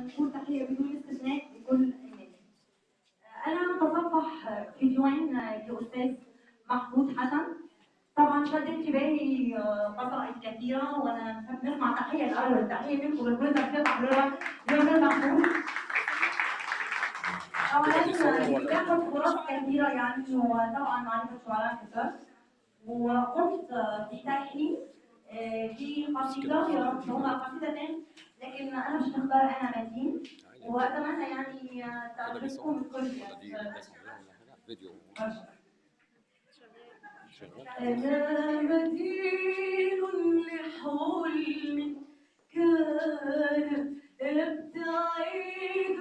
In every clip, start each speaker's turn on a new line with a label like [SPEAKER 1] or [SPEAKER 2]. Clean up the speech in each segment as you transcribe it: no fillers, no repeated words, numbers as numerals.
[SPEAKER 1] نقول تحية بدون استثناء لكل الناس. أنا بتصفح فيديوهين لأستاذ محمود حسن. طبعا شد انتباهي قصائد كثيرة، وأنا بحب نسمع تحية الأول، التحية منكم لكل تحية تحضيرها جمال محمود. طبعا بياخد فرص كثيرة يعني، وطبعا معرفة شعراء كثار. وقمت بتلحين في قصيدة، يا رب هما قصيدتين لكن أنا مش هختار أنا مدين، وأتمنى يعني تعجبكم الكل. أنا مدين لحلم كان يبتعد،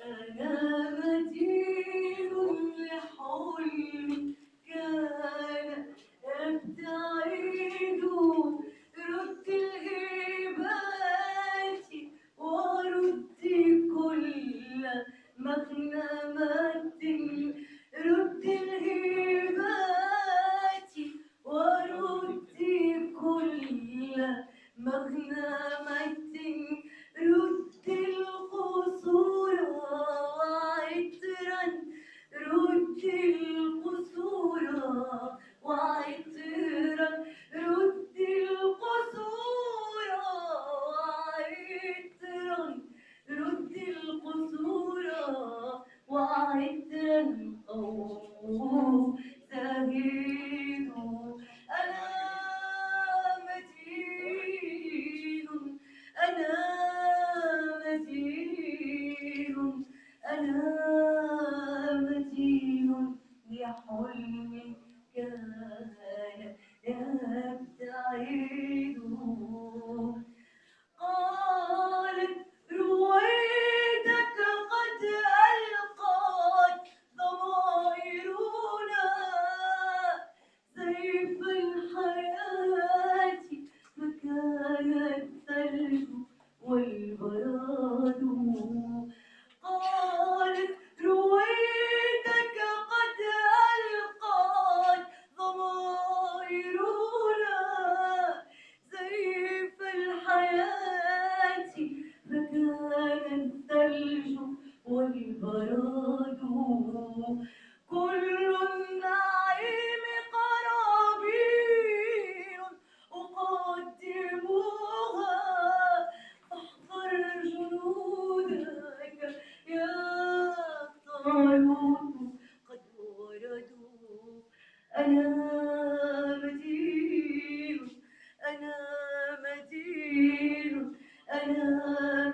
[SPEAKER 1] أنا مدين لحلم كان يبتعد، رد الهبات ورد كل مغنمات، رد الهبات ورد كل مغنمات، رد القصور وعطرا، رد القصور وعطرا، رد القصور وعطرا، رد القصور وعطرا، أو زهيد. أنا مدين، أنا مدين، أنا مدين لحلم كان يبتعد. قالت رويدك قد ألقت ضمائرنا سيف الحياة، مكان الثلج والبراد. قالت رويدك قد ألقت ضمائرنا سيف الحياة، مكان الثلج والبراد. كل النعيم قرابين أقدمها، فاحذر جنودك يا طالوت قد وردوا. أنا مدين، أنا مدين، أنا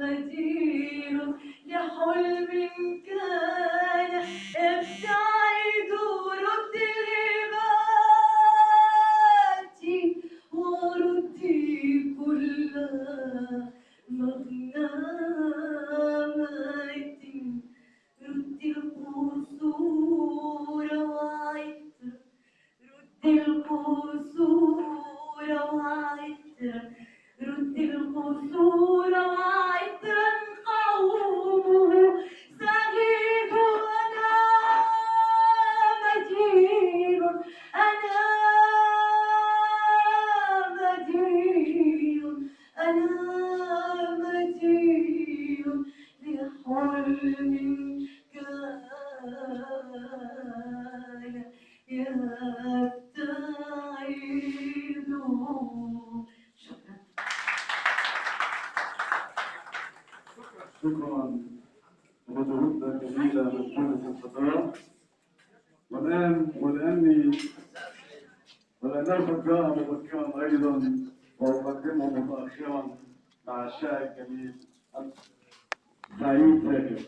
[SPEAKER 1] مدين لحلم كان يبتعد، رد الهبات ورد كل مغنمات، رد القصور وعطر، رد القصور وعطر، رد القصور وعطرا، قومه زهيد. أنا مدين، أنا مدين، أنا مدين لحلم كان يبتعد. شكرا.
[SPEAKER 2] شكرا لمجهودنا جميلة من جهة الخطأ. ولأنه قد جاء مبكرا أيضا وأقدمه متأخرا مع الشاعر الجميل سعيد زاكر.